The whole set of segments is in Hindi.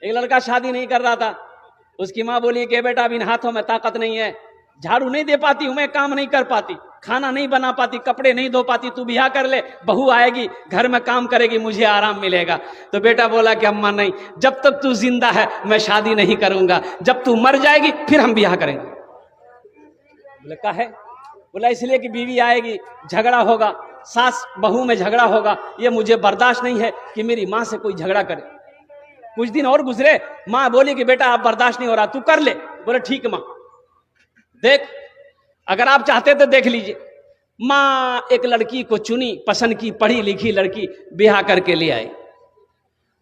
एक लड़का शादी नहीं कर रहा था, उसकी माँ बोली कि बेटा अब इन हाथों में ताकत नहीं है, झाड़ू नहीं दे पाती हूं मैं, काम नहीं कर पाती, खाना नहीं बना पाती, कपड़े नहीं धो पाती, तू ब्याह कर ले, बहू आएगी घर में काम करेगी, मुझे आराम मिलेगा। तो बेटा बोला कि अम्मा नहीं, जब तक तू जिंदा है मैं शादी नहीं करूंगा, जब तू मर जाएगी फिर हम ब्याह करेंगे। बोले का है? बोला इसलिए कि बीवी आएगी, झगड़ा होगा, सास बहू में झगड़ा होगा, ये मुझे बर्दाश्त नहीं है कि मेरी माँ से कोई झगड़ा करे। कुछ दिन और गुजरे, माँ बोली कि बेटा आप बर्दाश्त नहीं हो रहा, तू कर ले। बोले ठीक माँ, देख अगर आप चाहते तो देख लीजिए। माँ एक लड़की को चुनी, पसंद की, पढ़ी लिखी लड़की, ब्याह करके ले आई।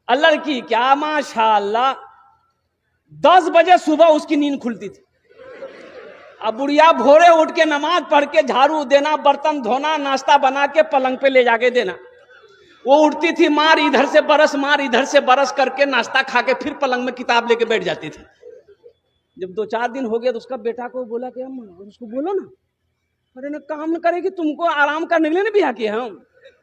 और लड़की क्या माशाअल्लाह 10 बजे सुबह उसकी नींद खुलती थी। अब बुढ़िया भोरे उठ के नमाज पढ़ के झाड़ू देना, बर्तन धोना, नाश्ता बना के पलंग पे ले जाके देना। वो उठती थी, मार इधर से बरस, मार इधर से बरस करके नाश्ता खा के फिर पलंग में किताब लेके बैठ जाती थी। जब 2-4 दिन हो गया तो उसका बेटा को बोला कि अम्मा उसको बोलो ना, अरे ना काम न करेगी, तुमको आराम करने के लिए ना ब्याह किया हम।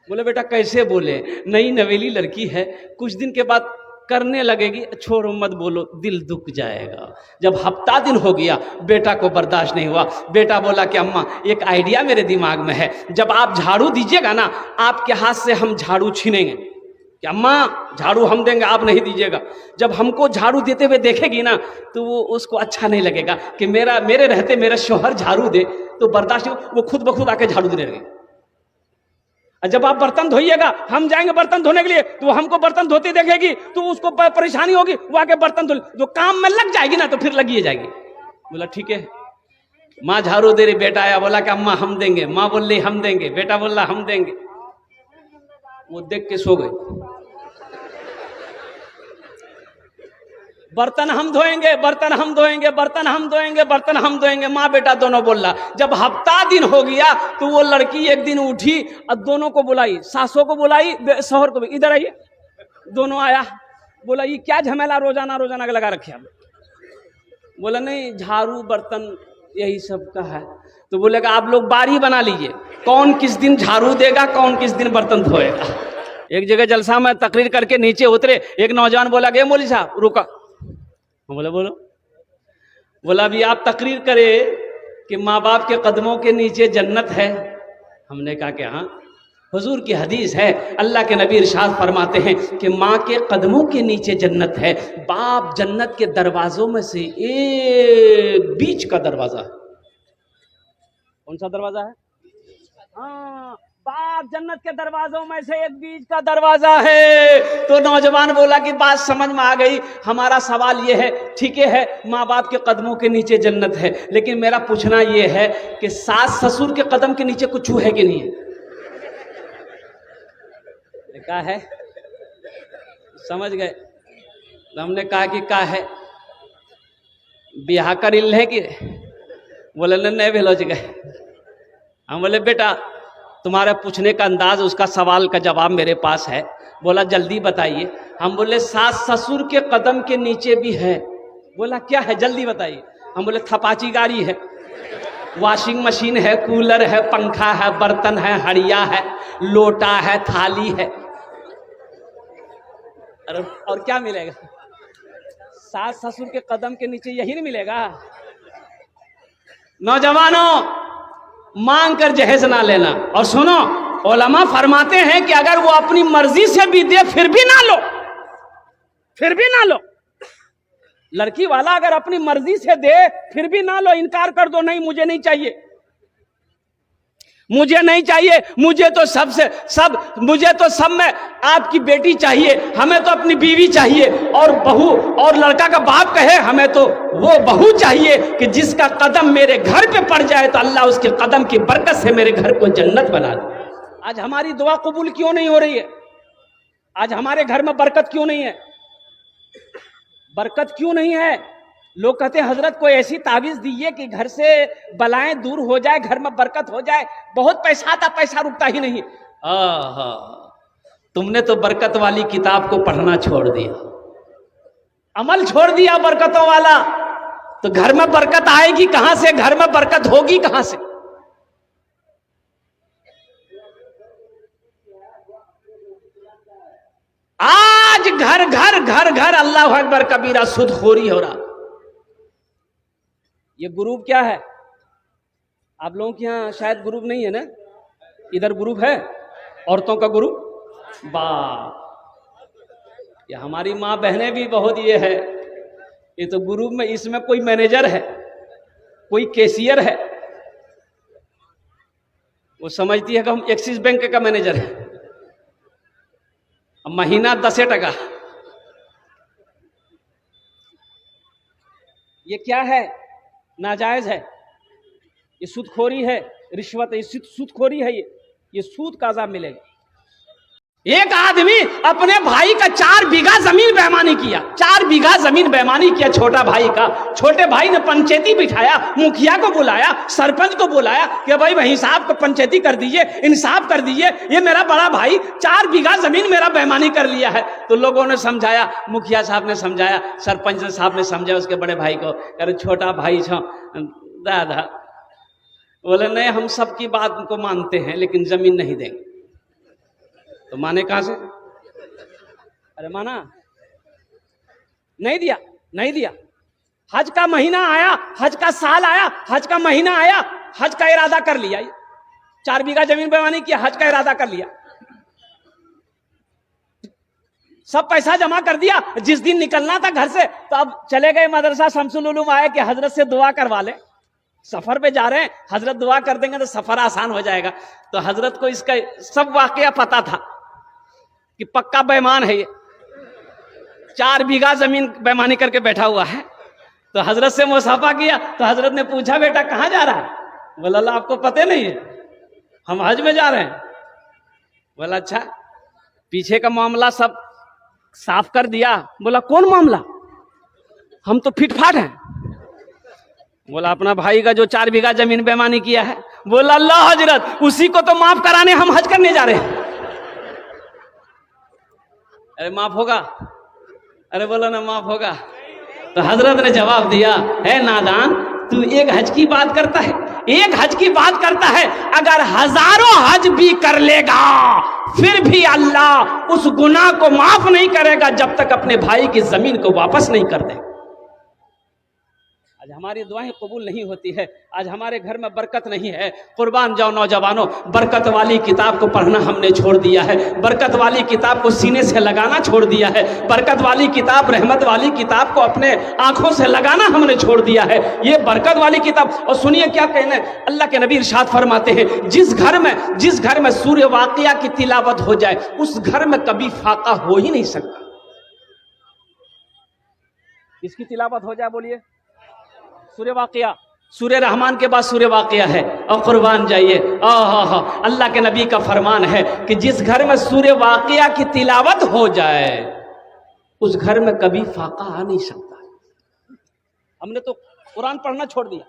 बोले बेटा कैसे बोले, नई नवेली लड़की है, कुछ दिन के बाद करने लगेगी, छोड़ो मत बोलो, दिल दुख जाएगा। जब हफ्ता दिन हो गया बेटा को बर्दाश्त नहीं हुआ, बेटा बोला कि अम्मा एक आइडिया मेरे दिमाग में है, जब आप झाड़ू दीजिएगा ना आपके हाथ से हम झाड़ू छीनेंगे। कि अम्मा झाड़ू हम देंगे, आप नहीं दीजिएगा। जब हमको झाड़ू देते हुए देखेगी ना तो वो उसको अच्छा नहीं लगेगा कि मेरे रहते मेरा शौहर झाड़ू दे, तो बर्दाश्त नहीं, वो खुद ब खुद आके झाड़ू देने लगेगी। जब आप बर्तन धोइएगा, हम जाएंगे बर्तन धोने के लिए, तो हमको बर्तन धोते देखेगी तो उसको परेशानी होगी, वो आके बर्तन धो, जो काम में लग जाएगी ना तो फिर लगी जाएगी। बोला ठीक है। माँ झाड़ू दे रही, बेटा आया, बोला कि अम्मा हम देंगे, माँ बोल रही हम देंगे, बेटा बोल रहा हम देंगे। वो देख के सो गए। बर्तन हम धोएंगे, बर्तन हम धोएंगे, बर्तन हम धोएंगे, बर्तन हम धोएंगे, माँ बेटा दोनों बोल रहा। जब हफ्ता दिन हो गया तो वो लड़की एक दिन उठी और दोनों को बुलाई, सासों को बुलाई, शौहर को भी, इधर आइए। दोनों आया, बोला ये क्या झमेला रोजाना रोजाना लगा रखे आप? बोला नहीं झाड़ू बर्तन यही सब का है। तो बोलेगा आप लोग बारी बना लीजिए, कौन किस दिन झाड़ू देगा, कौन किस दिन बर्तन धोएगा। एक जगह जलसा में तकरीर करके नीचे उतरे, एक नौजवान बोला गए मौलवी साहब रुका। बोला बोलो। बोला अभी आप तकरीर करे कि माँ बाप के कदमों के नीचे जन्नत है। हमने कहा कि हाँ, हुजूर की हदीस है, अल्लाह के नबी इरशाद फरमाते हैं कि माँ के कदमों के नीचे जन्नत है। बाप जन्नत के दरवाजों में से एक बीच का दरवाजा है। कौन सा दरवाजा है? हाँ, बाप जन्नत के दरवाजों में से एक बीच का दरवाजा है। तो नौजवान बोला कि बात समझ में आ गई, हमारा सवाल ये है, ठीक है माँ बाप के कदमों के नीचे जन्नत है, लेकिन मेरा पूछना ये है कि सास ससुर के कदम के नीचे कुछ है कि नहीं है? कहा है, समझ गए? तो हमने कहा कि का है ब्याह कर है कि? बोले नहीं भेलोज गए। हम बोले बेटा तुम्हारे पूछने का अंदाज, उसका सवाल का जवाब मेरे पास है। बोला जल्दी बताइए। हम बोले सास ससुर के कदम के नीचे भी है। बोला क्या है जल्दी बताइए। हम बोले थपाची गाड़ी है, वॉशिंग मशीन है, कूलर है, पंखा है, बर्तन है, हड़िया है, लोटा है, थाली है। और क्या मिलेगा? सास ससुर के कदम के नीचे यही नहीं मिलेगा? नौजवानों मांग कर जहेज ना लेना। और सुनो, उलमा फरमाते हैं कि अगर वो अपनी मर्जी से भी दे फिर भी ना लो, फिर भी ना लो। लड़की वाला अगर अपनी मर्जी से दे फिर भी ना लो, इनकार कर दो, नहीं मुझे नहीं चाहिए, मुझे नहीं चाहिए, मुझे तो सब में आपकी बेटी चाहिए, हमें तो अपनी बीवी चाहिए। और बहू और लड़का का बाप कहे हमें तो वो बहू चाहिए कि जिसका कदम मेरे घर पे पड़ जाए तो अल्लाह उसके कदम की बरकत से मेरे घर को जन्नत बना दे। आज हमारी दुआ कबूल क्यों नहीं हो रही है? आज हमारे घर में बरकत क्यों नहीं है? बरकत क्यों नहीं है? लोग कहते हैं हजरत कोई ऐसी ताबीज दीजिए कि घर से बलाएं दूर हो जाए, घर में बरकत हो जाए। बहुत पैसा आता, पैसा रुकता ही नहीं। तुमने तो बरकत वाली किताब को पढ़ना छोड़ दिया, अमल छोड़ दिया बरकतों वाला, तो घर में बरकत आएगी कहां से? घर में बरकत होगी कहां से? आज आज घर घर घर घर अल्लाह अकबर कबीरा सुदखोरी हो रहा। ये ग्रुप क्या है? आप लोगों के यहाँ शायद ग्रुप नहीं है ना? इधर ग्रुप है, औरतों का ग्रुप। वाह, ये हमारी माँ बहनें भी बहुत ये है। ये तो ग्रुप में, इसमें कोई मैनेजर है, कोई कैशियर है, वो समझती है कि हम एक्सिस बैंक का मैनेजर है, महीना 10 टका। ये क्या है? नाजायज है, ये सूदखोरी है, रिश्वत है, ये सूदखोरी है। ये सूद का अज़ाब मिलेगा। एक आदमी अपने भाई का 4 बीघा जमीन बेईमानी किया, 4 बीघा जमीन बेईमानी किया छोटा भाई का। छोटे भाई ने पंचायती बिठाया, मुखिया को बुलाया, सरपंच को बुलाया कि भाई हिसाब को पंचायती कर दीजिए, इंसाफ कर दीजिए, ये मेरा बड़ा भाई 4 बीघा जमीन मेरा बेईमानी कर लिया है। तो लोगों ने समझाया, मुखिया साहब ने समझाया, सरपंच साहब ने समझाया उसके बड़े भाई को, अरे छोटा भाई छो दादा। बोले नहीं, हम सबकी बात को मानते हैं लेकिन जमीन नहीं देंगे। तो माने कहां से? अरे माना नहीं दिया, नहीं दिया। हज का महीना आया, हज का साल आया, हज का महीना आया, हज का इरादा कर लिया, 4 बीघा जमीन बेईमानी किया, हज का इरादा कर लिया, सब पैसा जमा कर दिया। जिस दिन निकलना था घर से, तो अब चले गए मदरसा शमसुल उलूम, आए कि हजरत से दुआ करवा ले, सफर पे जा रहे हैं, हजरत दुआ कर देंगे तो सफर आसान हो जाएगा। तो हजरत को इसका सब वाकया पता था कि पक्का बेईमान है ये, 4 बीघा जमीन बेईमानी करके बैठा हुआ है। तो हजरत से मुसाफा किया, तो हजरत ने पूछा, बेटा कहां जा रहा है? बोला अल्लाह आपको पता नहीं है, हम हज में जा रहे हैं। बोला अच्छा, पीछे का मामला सब साफ कर दिया। बोला कौन मामला? हम तो फिटफाट हैं। बोला अपना भाई का जो 4 बीघा जमीन बेईमानी किया है। बोला अल्लाह हजरत, उसी को तो माफ कराने हम हज करने जा रहे हैं। अरे माफ होगा? अरे बोलो ना माफ होगा। तो हजरत ने जवाब दिया, है नादान, तू एक हज की बात करता है, एक हज की बात करता है, अगर हजारों हज भी कर लेगा फिर भी अल्लाह उस गुनाह को माफ नहीं करेगा जब तक अपने भाई की जमीन को वापस नहीं कर दे। आज हमारी दुआएं कबूल नहीं होती है, आज हमारे घर में बरकत नहीं है। कुर्बान जाओ नौजवानों, बरकत वाली किताब को पढ़ना हमने छोड़ दिया है, बरकत वाली किताब को सीने से लगाना छोड़ दिया है, बरकत वाली किताब, रहमत वाली किताब को अपने आंखों से लगाना हमने छोड़ दिया है। ये बरकत वाली किताब। और सुनिए क्या कहना है, अल्लाह के नबी इरशाद फरमाते हैं, जिस घर में सूर्य वाक़िया की तिलावत हो जाए उस घर में कभी फाका हो ही नहीं सकता। इसकी तिलावत हो जाए, बोलिए सूर्य वाक़िया, सूर्य रहमान के बाद सूर्य वाक़िया है। और कुर्बान जाइए, अल्लाह के नबी का फरमान है कि जिस घर में सूर्य वाक़िया की तिलावत हो जाए उस घर में कभी फाका आ नहीं सकता। हमने तो कुरान पढ़ना छोड़ दिया,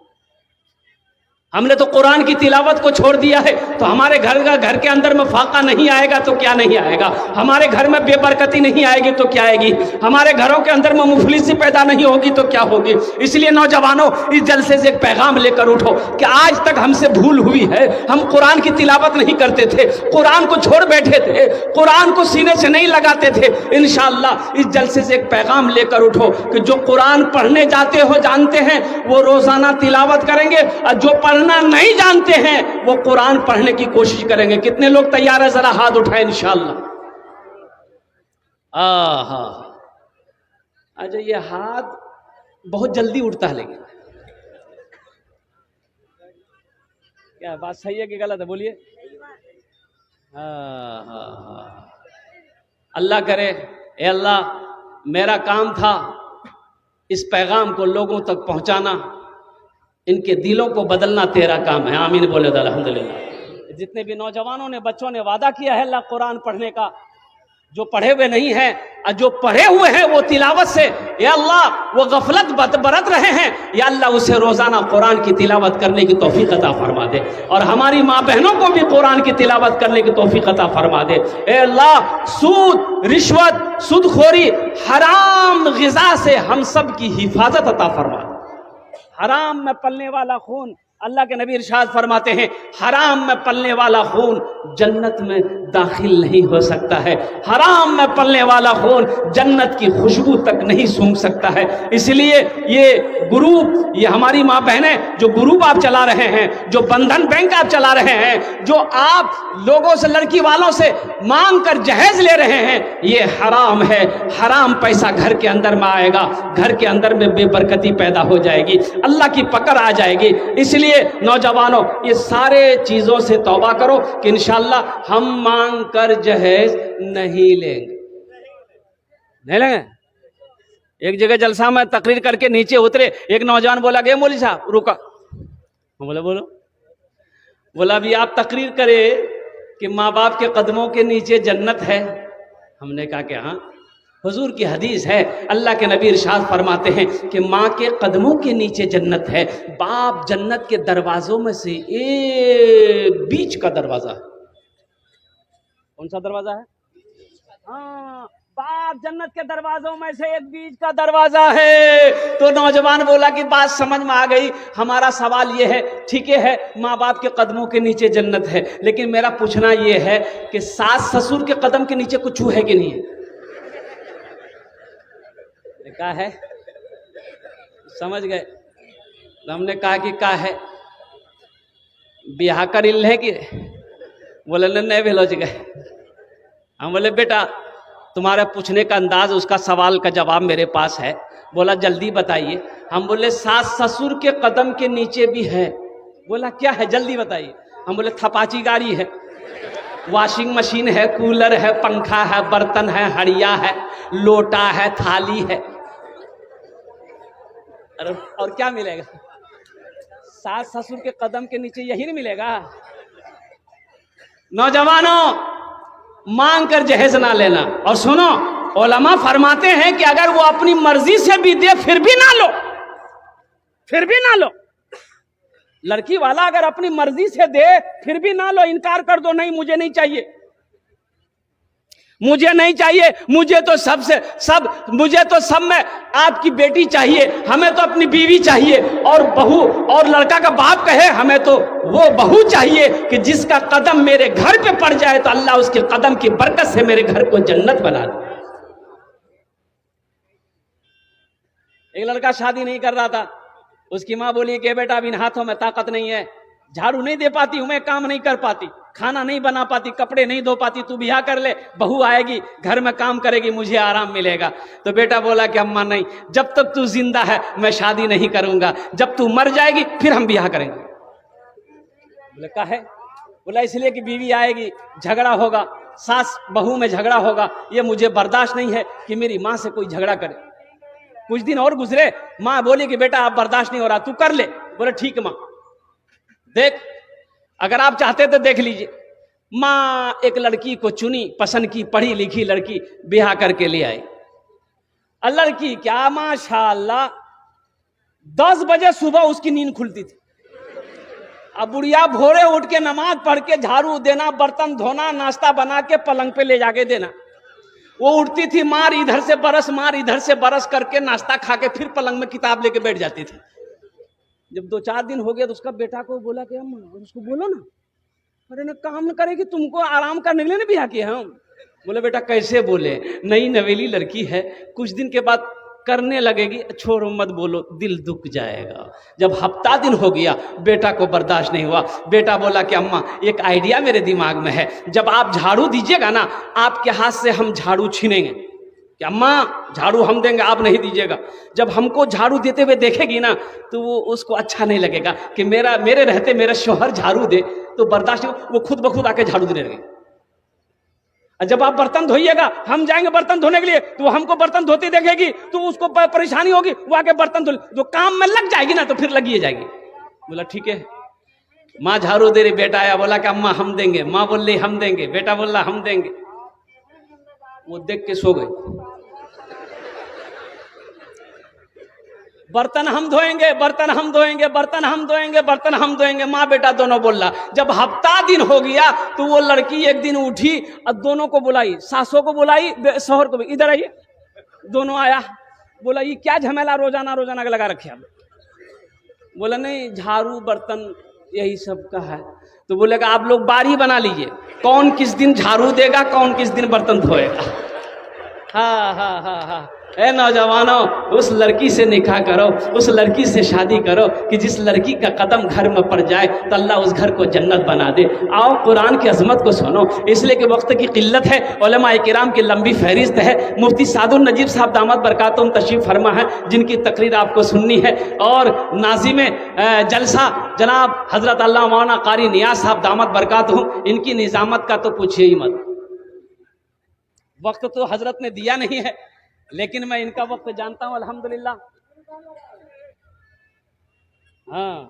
हमने तो कुरान की तिलावत को छोड़ दिया है। तो हमारे घर के अंदर में फाका नहीं आएगा तो क्या नहीं आएगा, हमारे घर में बेबरकती नहीं आएगी तो क्या आएगी, हमारे घरों के अंदर में मुफलिसी पैदा नहीं होगी तो क्या होगी। इसलिए नौजवानों, इस जलसे से एक पैगाम लेकर उठो कि आज तक हमसे भूल हुई है, हम कुरान की तिलावत नहीं करते थे, कुरान को छोड़ बैठे थे, कुरान को सीने से नहीं लगाते थे। इंशाअल्लाह इस जलसे से एक पैगाम लेकर उठो कि जो कुरान पढ़ने जाते हो जानते हैं वो रोजाना तिलावत करेंगे, और जो पढ़ना नहीं जानते हैं वो कुरान पढ़ने की कोशिश करेंगे। कितने लोग तैयार है? जरा हाथ उठाएं इंशाअल्लाह। अच्छा, ये हाथ बहुत जल्दी उठता है, लेकिन क्या बात सही है कि गलत है? बोलिए। अल्लाह करे, ए अल्लाह मेरा काम था इस पैगाम को लोगों तक पहुंचाना, इनके दिलों को बदलना तेरा काम है। आमीन बोले अल्हम्दुलिल्लाह। जितने भी नौजवानों ने, बच्चों ने वादा किया है अल्लाह कुरान पढ़ने का, जो पढ़े हुए नहीं हैं और जो पढ़े हुए हैं वो तिलावत से, या अल्लाह वो गफलत बरत रहे हैं, या अल्लाह उसे रोजाना कुरान की तिलावत करने की तौफीक अता फरमा दे। और हमारी माँ बहनों को भी कुरान की तिलावत करने की तौफीक अता फरमा दे। ए अल्लाह, सूद, रिश्वत, सूदखोरी, हराम ग़िज़ा से हम सब की हिफाजत अता फरमा दे। हराम में पलने वाला खून अल्लाह के नबी इरशाद फरमाते हैं, हराम में पलने वाला खून जन्नत में दाखिल नहीं हो सकता है। हराम में पलने वाला खून जन्नत की खुशबू तक नहीं सूंघ सकता है। इसलिए ये ग्रुप, ये हमारी माँ बहनें जो ग्रुप आप चला रहे हैं, जो बंधन बैंक आप चला रहे हैं, जो आप लोगों से, लड़की वालों से मांग कर जहेज ले रहे हैं, ये हराम है। हराम पैसा घर के अंदर में आएगा, घर के अंदर में बेबरकती पैदा हो जाएगी, अल्लाह की पकड़ आ जाएगी। इसलिए नौजवानों, ये सारे चीजों से तौबा करो कि इंशाअल्लाह हम मांग कर जहेज नहीं लेंगे, नहीं लेंगे। एक जगह जलसा में तकरीर करके नीचे उतरे, एक नौजवान बोला, गए मौलवी साहब रुका। बोला बोलो। बोला अभी आप तकरीर करे कि माँ बाप के कदमों के नीचे जन्नत है। हमने कहा कि हाँ, हुजूर की हदीस है, अल्लाह के नबी इरशाद फरमाते हैं कि माँ के कदमों के नीचे जन्नत है। बाप जन्नत के दरवाजों में से एक बीच का दरवाजा है। कौन सा दरवाजा है? हाँ, बाप जन्नत के दरवाजों में से एक बीच का दरवाजा है। तो नौजवान बोला कि बात समझ में आ गई, हमारा सवाल ये है, ठीक है माँ बाप के कदमों के नीचे जन्नत है, लेकिन मेरा पूछना ये है कि सास ससुर के कदम के नीचे कुछ है कि नहीं है? क्या है? समझ गए? हमने कहा कि क्या है, ब्याह कर इल है कि? बोले नहीं भेलो गए। हम बोले बेटा तुम्हारे पूछने का अंदाज, उसका सवाल का जवाब मेरे पास है। बोला जल्दी बताइए। हम बोले सास ससुर के कदम के नीचे भी है। बोला क्या है, जल्दी बताइए। हम बोले थपाची गाड़ी है, वॉशिंग मशीन है, कूलर है, पंखा है, बर्तन है, हड़िया है, लोटा है, थाली है। और क्या मिलेगा? सास ससुर के कदम के नीचे यही नहीं मिलेगा? नौजवानों, मांग कर जहेज ना लेना। और सुनो, उलमा फरमाते हैं कि अगर वो अपनी मर्जी से भी दे फिर भी ना लो, फिर भी ना लो। लड़की वाला अगर अपनी मर्जी से दे फिर भी ना लो, इनकार कर दो, नहीं मुझे नहीं चाहिए, मुझे नहीं चाहिए, मुझे तो सब में आपकी बेटी चाहिए, हमें तो अपनी बीवी चाहिए। और बहू, और लड़का का बाप कहे हमें तो वो बहू चाहिए कि जिसका कदम मेरे घर पे पड़ जाए तो अल्लाह उसके कदम की बरकत से मेरे घर को जन्नत बना दे। एक लड़का शादी नहीं कर रहा था, उसकी माँ बोली कि बेटा अब इन हाथों में ताकत नहीं है, झाड़ू नहीं दे पाती हूं मैं, काम नहीं कर पाती, खाना नहीं बना पाती, कपड़े नहीं धो पाती, तू ब्याह कर ले, बहू आएगी घर में काम करेगी, मुझे आराम मिलेगा। तो बेटा बोला कि अम्मा नहीं, जब तक तू जिंदा है मैं शादी नहीं करूंगा, जब तू मर जाएगी फिर हम ब्याह करेंगे। बोले क्या है? बोला इसलिए कि बीवी आएगी, झगड़ा होगा, सास बहू में झगड़ा होगा, ये मुझे बर्दाश्त नहीं है कि मेरी माँ से कोई झगड़ा करे। कुछ दिन और गुजरे, माँ बोली कि बेटा अब बर्दाश्त नहीं हो रहा, तू कर ले। बोले ठीक माँ, देख अगर आप चाहते तो देख लीजिए। माँ एक लड़की को चुनी, पसंद की, पढ़ी लिखी लड़की, ब्याह करके ले आई। लड़की क्या माशाअल्लाह 10 बजे सुबह उसकी नींद खुलती थी। अब बुढ़िया भोरे उठ के नमाज पढ़ के झाड़ू देना, बर्तन धोना, नाश्ता बना के पलंग पे ले जाके देना। वो उठती थी, मार इधर से बरस, मार इधर से बरस करके नाश्ता खा के फिर पलंग में किताब लेके बैठ जाती थी। जब 2-4 दिन हो गया तो उसका बेटा को बोला कि अम्मा उसको बोलो ना, अरे ना काम न करेगी, तुमको आराम करने के लिए ना ब्याह किया हम। बोले बेटा कैसे बोले, नई नवेली लड़की है, कुछ दिन के बाद करने लगेगी, छोड़ो मत बोलो, दिल दुख जाएगा। जब हफ्ता दिन हो गया बेटा को बर्दाश्त नहीं हुआ, बेटा बोला कि अम्मा एक आइडिया मेरे दिमाग में है, जब आप झाड़ू दीजिएगा ना आपके हाथ से हम झाड़ू छीनेंगे। कि अम्मा झाड़ू हम देंगे, आप नहीं दीजिएगा। जब हमको झाड़ू देते हुए देखेगी ना तो वो उसको अच्छा नहीं लगेगा कि मेरे रहते मेरा शौहर झाड़ू दे, तो बर्दाश्त नहीं, वो खुद ब खुद आके झाड़ू देने लगे। जब आप बर्तन धोइएगा, हम जाएंगे बर्तन धोने के लिए, तो हमको बर्तन धोते देखेगी तो उसको परेशानी होगी, वो आके बर्तन धो, जो काम में लग जाएगी ना तो फिर लगी जाएगी। बोला ठीक है। माँ झाड़ू दे रही, बेटा आया, बोला कि अम्मा हम देंगे। माँ बोल रही हम देंगे, बेटा बोल रहा हम देंगे। वो देख के सो गए। बर्तन हम धोएंगे, बर्तन हम धोएंगे, बर्तन हम धोएंगे, बर्तन हम धोएंगे, माँ बेटा दोनों बोल रहा। जब हफ्ता दिन हो गया तो वो लड़की एक दिन उठी और दोनों को बुलाई, सासों को बुलाई, शौहर को, इधर आइए। दोनों आया, बोला ये क्या झमेला रोजाना रोजाना लगा रखे आप। बोला नहीं, झाड़ू बर्तन यही सब का है। तो बोलेगा आप लोग बारी बना लीजिए, कौन किस दिन झाड़ू देगा, कौन किस दिन बर्तन धोएगा। हाँ हाँ हाँ हाँ। ए नौजवानों, उस लड़की से निकाह करो, उस लड़की से शादी करो कि जिस लड़की का कदम घर में पड़ जाए तो अल्लाह उस घर को जन्नत बना दे। आओ कुरान की अजमत को सुनो, इसलिए कि वक्त की किल्लत है, उलमा किराम की लंबी फहरिस्त है। मुफ्ती सादुल नजीब साहब दामत बरकातुहुम तशरीफ फरमा है, जिनकी तकरीर आपको सुननी है। और नाज़िम जलसा जनाब हजरत अल्लामा मौलाना कारी नियाज साहब दामत बरकातुहुम, इनकी निज़ामत का तो पूछिए ही मत। वक्त तो हजरत ने दिया नहीं है, लेकिन मैं इनका वक्त जानता हूं अल्हम्दुलिल्लाह। हाँ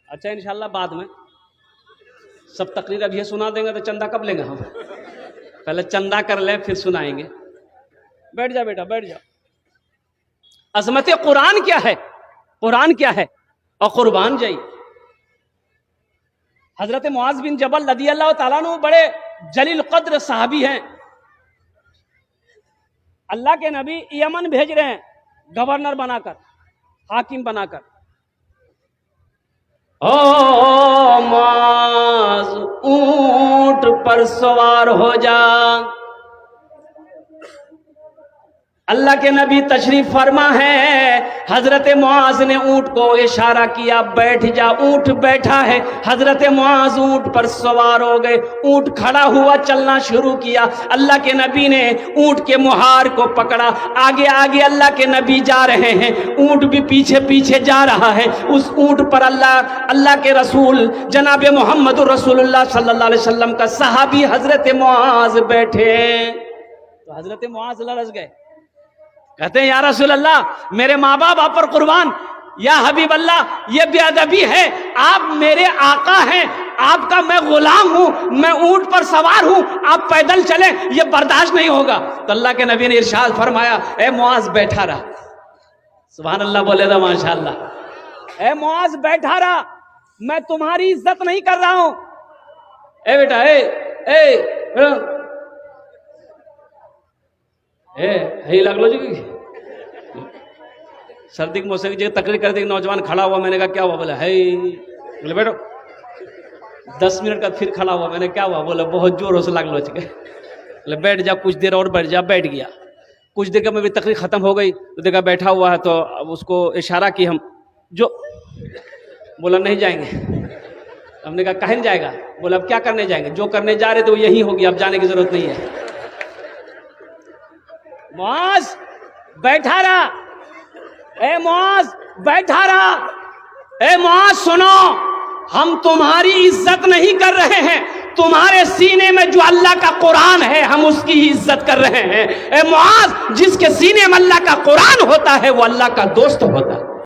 अच्छा, इंशाल्लाह बाद में सब तकरीर अभी सुना देंगे तो चंदा कब लेंगे हम? पहले चंदा कर ले फिर सुनाएंगे। बैठ जा बेटा, बैठ जा। अजमत कुरान क्या है, कुरान क्या है, और कुर्बान जाई। हजरत मुआज बिन जबल रदियल्लाहु ताला अन्हु बड़े जलील कद्र साहबी हैं। अल्लाह के नबी यमन भेज रहे हैं गवर्नर बनाकर, हाकिम बनाकर। ओ मुआज ऊंट पर सवार हो जा। अल्लाह के नबी तशरीफ फरमा है, हजरत मुआज ने ऊंट को इशारा किया, बैठ जा। ऊंट बैठा है, हजरत मुआज ऊंट पर सवार हो गए। ऊंट खड़ा हुआ, चलना शुरू किया। अल्लाह के नबी ने ऊंट के मुहार को पकड़ा, आगे आगे अल्लाह के नबी जा रहे हैं, ऊंट भी पीछे पीछे जा रहा है। उस ऊंट पर अल्लाह के रसूल जनाब मोहम्मद रसूलुल्लाह सल्लल्लाहु अलैहि वसल्लम का सहाबी हजरत मुआज बैठे। तो हजरत मुआज लरज़ गए, कहते हैं या रसूल अल्लाह, मेरे माँ बाप आप पर कुर्बान। या हबीब अल्लाह, ये बेअदबी है, आप मेरे आका हैं, आपका मैं गुलाम हूं, मैं ऊंट पर सवार हूं, आप पैदल चले, ये बर्दाश्त नहीं होगा। तो अल्लाह के नबी ने इरशाद फरमाया, ए मुआज बैठा रहा। सुभान अल्लाह बोले तो माशाअल्लाह। ए मुआज बैठा रहा, मैं तुम्हारी इज्जत नहीं कर रहा हूं। ए बेटा, ए लगलो जी सर्दी के मौसम की जगह तकरीर कर दी, नौजवान खड़ा हुआ। मैंने कहा क्या हुआ? बोला है, बोले बैठो। 10 मिनट का फिर खड़ा हुआ। मैंने क्या हुआ? बोला बहुत जोरों से लगलो जी। बोले बैठ जा, कुछ देर और बैठ जा। बैठ गया। कुछ देर में भी तकरीर खत्म हो गई तो देखा बैठा हुआ है, तो अब उसको इशारा की हम जो। बोला नहीं जाएंगे। हमने कहा कहीं जाएगा? बोला अब क्या करने जाएंगे, जो करने जा रहे थे वो यही होगी, अब जाने की जरूरत नहीं है। मुआज बैठा रहा, ए मुआज बैठा रहा। ए मुआज सुनो, हम तुम्हारी इज्जत नहीं कर रहे हैं, तुम्हारे सीने में जो अल्लाह का कुरान है हम उसकी ही इज्जत कर रहे हैं। ए मुआज, जिसके सीने में अल्लाह का कुरान होता है वो अल्लाह का दोस्त होता है।